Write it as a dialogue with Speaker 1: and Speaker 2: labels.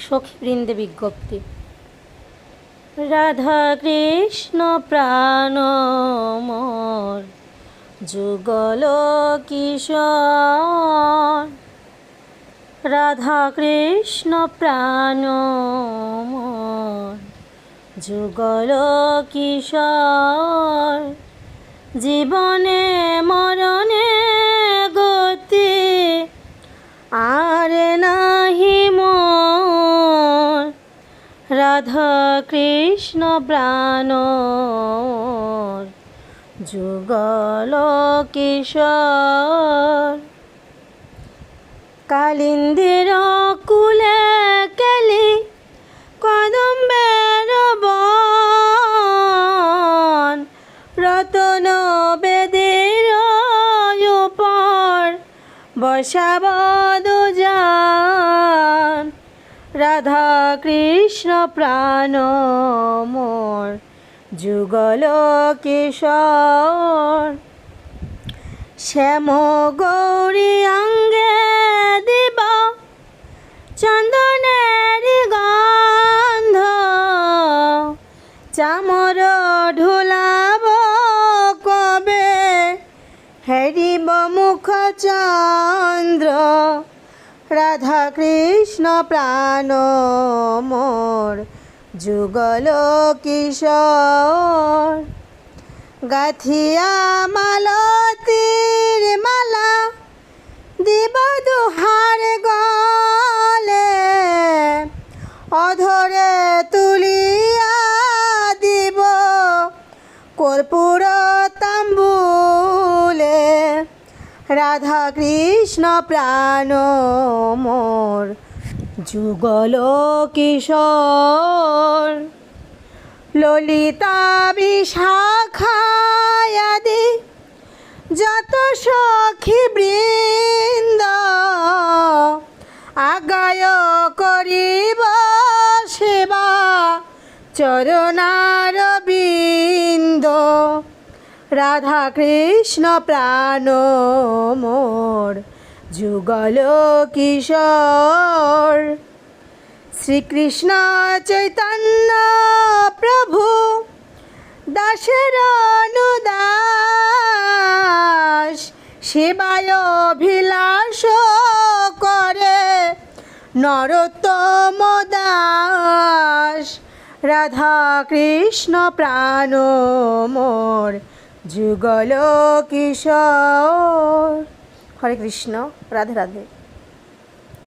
Speaker 1: সখীবৃন্দে বিজ্ঞপ্তি। রাধা কৃষ্ণ প্রাণ মোর যুগল কিশোর। রাধা কৃষ্ণ প্রাণ মোর যুগল কিশোর। জীবনে মরণে গতি আর নাহি মোর। রাধা কৃষ্ণ প্রাণ মোর যুগল কিশোর। কালিন্দির কুলে কেলি কদম্বের বন। রতন বেদের উপর বসাব দুজন। রাধা কৃষ্ণ প্রাণ মোর যুগল কিশোর। শ্যাম গৌরী অঙ্গে দিব চন্দনের গন্ধ। চামর ঢুলাব কবে হেরিব মুখ চন্দ্র। রাধা কৃষ্ণ প্রাণ মোর যুগল কিশোর। গাথিয়া মালতীর মালা দিব দুহার গলে। অধরে তুলিয়া দিব কর্পূর তাম্বুলে। রাধা কৃষ্ণ প্রাণ মোর যুগল কিশোর। ললিতা বিশাখায়াদি যত সখী বৃন্দ আগায় করিব সেবা চরণার বিন্দ। রাধা কৃষ্ণ প্রাণ মোর যুগল কিশোর। শ্রীকৃষ্ণ চৈতন্য প্রভু দাসের অনুদাস। সেবায় অভিলাষ করে নরোত্তম দাস। রাধা কৃষ্ণ প্রাণ মোর যুগল কিশোর। হরে কৃষ্ণ, রাধে রাধে।